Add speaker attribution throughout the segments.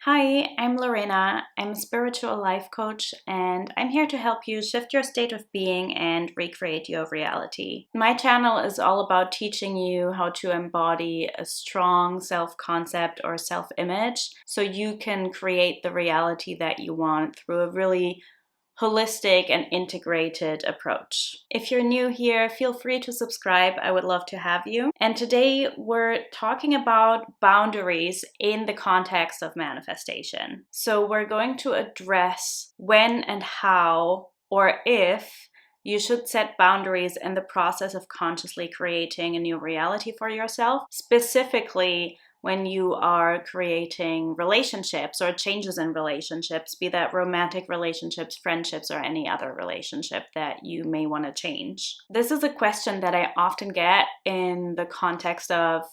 Speaker 1: Hi, I'm Lorena. I'm a spiritual life coach, and I'm here to help you shift your state of being and recreate your reality. My channel is all about teaching you how to embody a strong self concept or self image so you can create the reality that you want through a really holistic and integrated approach. If you're new here, feel free to subscribe. I would love to have you. And today we're talking about boundaries in the context of manifestation. So we're going to address when and how or if you should set boundaries in the process of consciously creating a new reality for yourself, specifically when you are creating relationships or changes in relationships, be that romantic relationships, friendships, or any other relationship that you may want to change. This is a question that I often get in the context of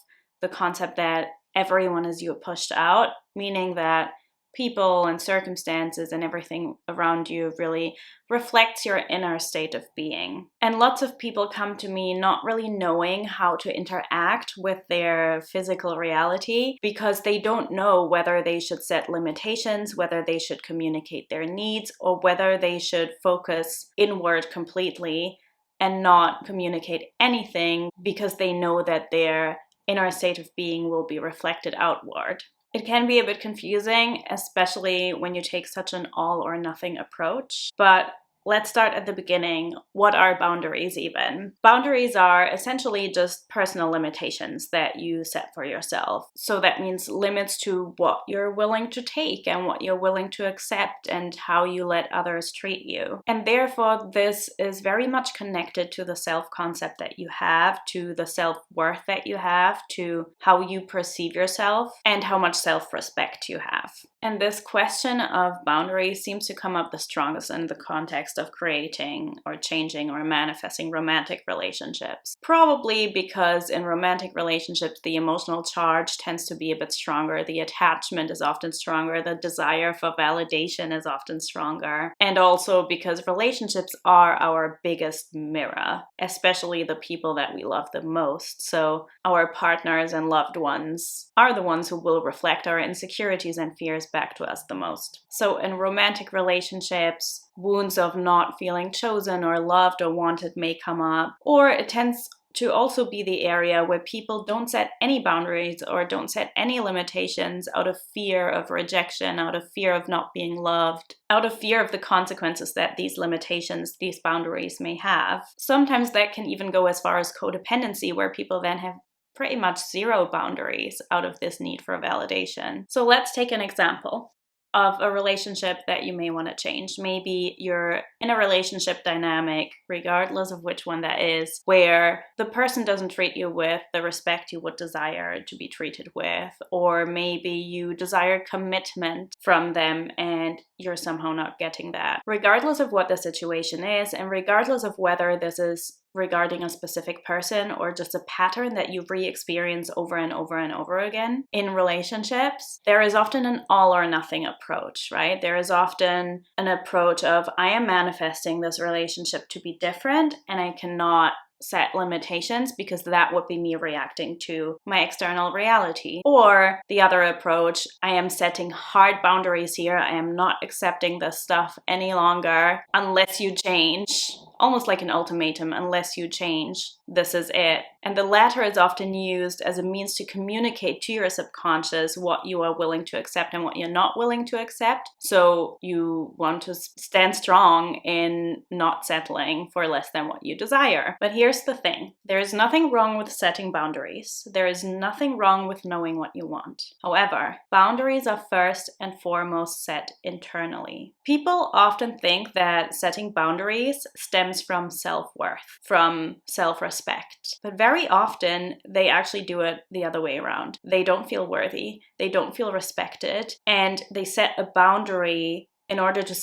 Speaker 1: the concept that everyone is you pushed out, meaning that people and circumstances and everything around you really reflects your inner state of being. And lots of people come to me not really knowing how to interact with their physical reality because they don't know whether they should set limitations, whether they should communicate their needs, or whether they should focus inward completely and not communicate anything because they know that their inner state of being will be reflected outward. It can be a bit confusing, especially when you take such an all or nothing approach, but let's start at the beginning. What are boundaries even? Boundaries are essentially just personal limitations that you set for yourself. So that means limits to what you're willing to take and what you're willing to accept and how you let others treat you. And therefore, this is very much connected to the self-concept that you have, to the self-worth that you have, to how you perceive yourself, and how much self-respect you have. And this question of boundaries seems to come up the strongest in the context of creating or changing or manifesting romantic relationships. Probably because in romantic relationships, the emotional charge tends to be a bit stronger. The attachment is often stronger. The desire for validation is often stronger. And also because relationships are our biggest mirror, especially the people that we love the most. So our partners and loved ones are the ones who will reflect our insecurities and fears back to us the most. So in romantic relationships, wounds of not feeling chosen or loved or wanted may come up, or it tends to also be the area where people don't set any boundaries or don't set any limitations out of fear of rejection, out of fear of not being loved, out of fear of the consequences that these limitations, these boundaries may have. Sometimes that can even go as far as codependency, where people then have pretty much zero boundaries out of this need for validation. So let's take an example of a relationship that you may want to change. Maybe you're in a relationship dynamic, regardless of which one that is, where the person doesn't treat you with the respect you would desire to be treated with, or maybe you desire commitment from them and you're somehow not getting that. Regardless of what the situation is, and regardless of whether this is regarding a specific person or just a pattern that you re-experience over and over and over again in relationships, there is often an all or nothing approach, right? There is often an approach of, I am manifesting this relationship to be different and I cannot set limitations because that would be me reacting to my external reality. Or the other approach, I am setting hard boundaries here. I am not accepting this stuff any longer unless you change. Almost like an ultimatum, unless you change, this is it. And the latter is often used as a means to communicate to your subconscious what you are willing to accept and what you're not willing to accept. So you want to stand strong in not settling for less than what you desire. But here's the thing. There is nothing wrong with setting boundaries. There is nothing wrong with knowing what you want. However, boundaries are first and foremost set internally. People often think that setting boundaries stems from self-worth, from self-respect. But very often, they actually do it the other way around. They don't feel worthy, they don't feel respected, and they set a boundary in order to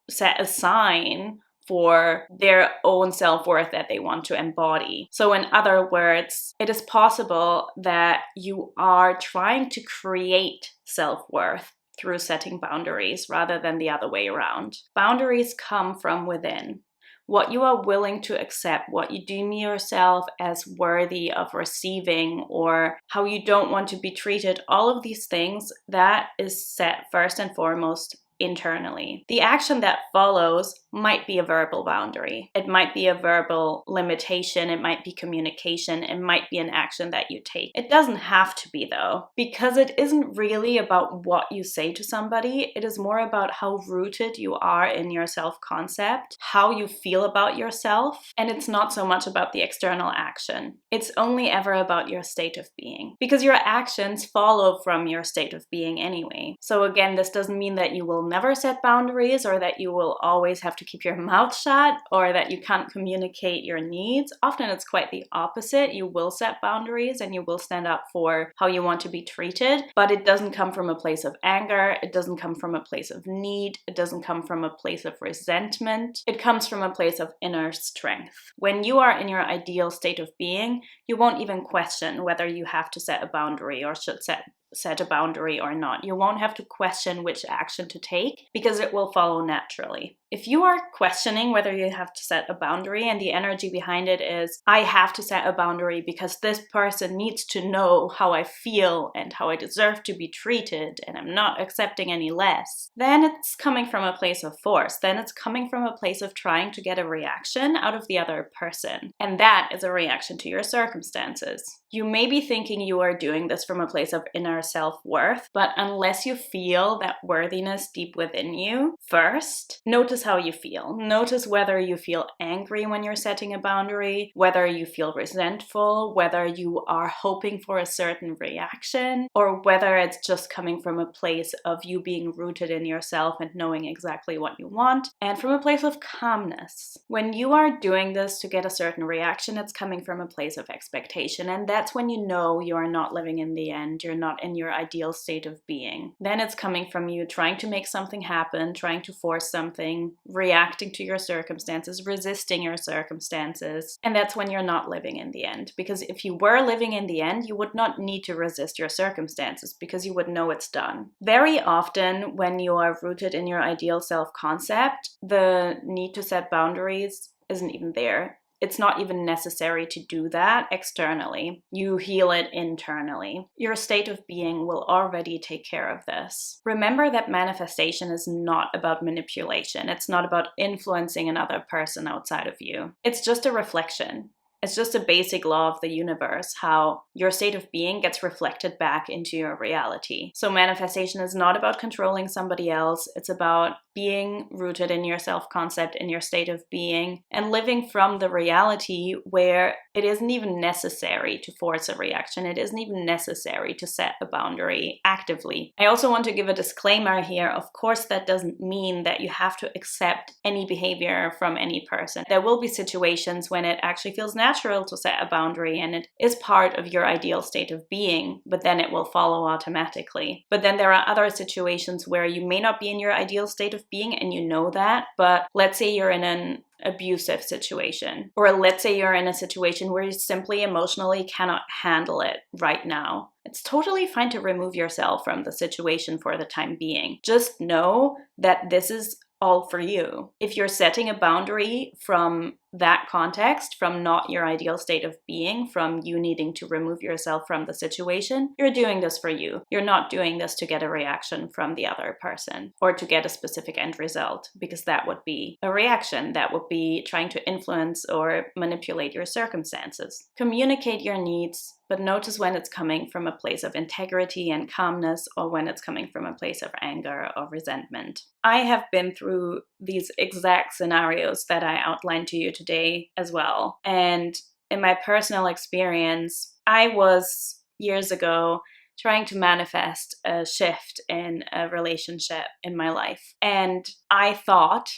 Speaker 1: set a sign for their own self-worth that they want to embody. So in other words, it is possible that you are trying to create self-worth through setting boundaries rather than the other way around. Boundaries come from within. what you are willing to accept, what you deem yourself as worthy of receiving, or how you don't want to be treated, all of these things, that is set first and foremost internally. The action that follows might be a verbal boundary. It might be a verbal limitation. It might be communication. It might be an action that you take. It doesn't have to be, though, because it isn't really about what you say to somebody. It is more about how rooted you are in your self-concept, how you feel about yourself, and it's not so much about the external action. It's only ever about your state of being, because your actions follow from your state of being anyway. So again, this doesn't mean that you will never set boundaries, or that you will always have to keep your mouth shut, or that you can't communicate your needs. Often it's quite the opposite. You will set boundaries and you will stand up for how you want to be treated, but it doesn't come from a place of anger. It doesn't come from a place of need. It doesn't come from a place of resentment. It comes from a place of inner strength. When you are in your ideal state of being, you won't even question whether you have to set a boundary or should set a boundary or not. You won't have to question which action to take, because it will follow naturally. If you are questioning whether you have to set a boundary and the energy behind it is, I have to set a boundary because this person needs to know how I feel and how I deserve to be treated and I'm not accepting any less, then it's coming from a place of force. Then it's coming from a place of trying to get a reaction out of the other person. And that is a reaction to your circumstances. You may be thinking you are doing this from a place of inner self-worth, but unless you feel that worthiness deep within you first, notice how you feel. Notice whether you feel angry when you're setting a boundary, whether you feel resentful, whether you are hoping for a certain reaction, or whether it's just coming from a place of you being rooted in yourself and knowing exactly what you want, and from a place of calmness. When you are doing this to get a certain reaction, it's coming from a place of expectation, and that's when you know you are not living in the end, you're not in your ideal state of being. Then it's coming from you trying to make something happen, trying to force something, reacting to your circumstances, resisting your circumstances, and that's when you're not living in the end. Because if you were living in the end, you would not need to resist your circumstances, because you would know it's done. Very often, when you are rooted in your ideal self-concept, the need to set boundaries isn't even there. It's not even necessary to do that externally. You heal it internally. Your state of being will already take care of this. Remember that manifestation is not about manipulation. It's not about influencing another person outside of you. It's just a reflection. It's just a basic law of the universe, how your state of being gets reflected back into your reality. So manifestation is not about controlling somebody else. It's about being rooted in your self-concept, in your state of being, and living from the reality where it isn't even necessary to force a reaction. It isn't even necessary to set a boundary actively. I also want to give a disclaimer here. Of course, that doesn't mean that you have to accept any behavior from any person. There will be situations when it actually feels natural to set a boundary and it is part of your ideal state of being, but then it will follow automatically. But then there are other situations where you may not be in your ideal state of being and you know that, but let's say you're in an abusive situation, or let's say you're in a situation where you simply emotionally cannot handle it right now. It's totally fine to remove yourself from the situation for the time being. Just know that this is all for you. If you're setting a boundary from that context, from not your ideal state of being, from you needing to remove yourself from the situation, you're doing this for you. You're not doing this to get a reaction from the other person or to get a specific end result, because that would be a reaction. That would be trying to influence or manipulate your circumstances. Communicate your needs, but notice when it's coming from a place of integrity and calmness, or when it's coming from a place of anger or resentment. I have been through these exact scenarios that I outlined to you today as well. And in my personal experience, I was years ago trying to manifest a shift in a relationship in my life. And I thought,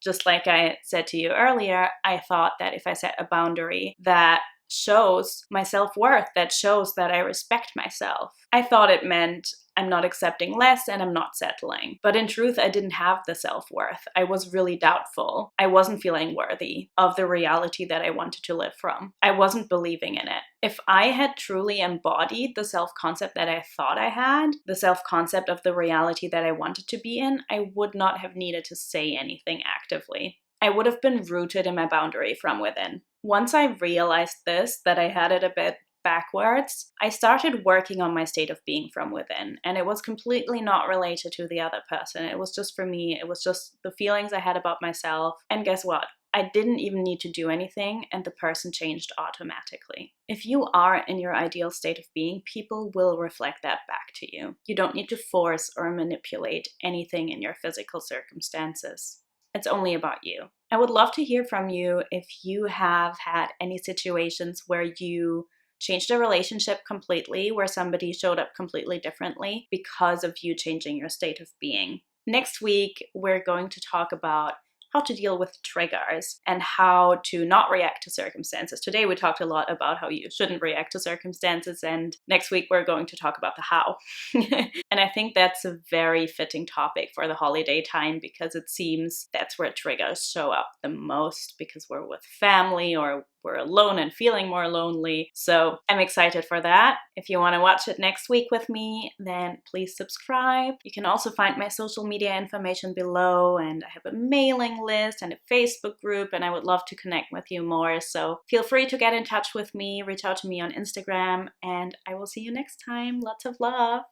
Speaker 1: just like I said to you earlier, I thought that if I set a boundary that shows my self-worth, that shows that I respect myself, I thought it meant I'm not accepting less and I'm not settling. But in truth, I didn't have the self-worth. I was really doubtful. I wasn't feeling worthy of the reality that I wanted to live from. I wasn't believing in it. If I had truly embodied the self-concept that I thought I had, the self-concept of the reality that I wanted to be in, I would not have needed to say anything actively. I would have been rooted in my boundary from within. Once I realized this, that I had it a bit backwards, I started working on my state of being from within, and it was completely not related to the other person. It was just for me, it was just the feelings I had about myself. And guess what? I didn't even need to do anything, and the person changed automatically. If you are in your ideal state of being, people will reflect that back to you. You don't need to force or manipulate anything in your physical circumstances. It's only about you. I would love to hear from you if you have had any situations where you changed a relationship completely, where somebody showed up completely differently because of you changing your state of being. Next week, we're going to talk about how to deal with triggers and how to not react to circumstances. Today we talked a lot about how you shouldn't react to circumstances, and next week we're going to talk about the how. And I think that's a very fitting topic for the holiday time, because it seems that's where triggers show up the most, because we're with family or we're alone and feeling more lonely. So I'm excited for that. If you want to watch it next week with me, then please subscribe. You can also find my social media information below, and I have a mailing list and a Facebook group, and I would love to connect with you more. So feel free to get in touch with me, reach out to me on Instagram, and I will see you next time. Lots of love.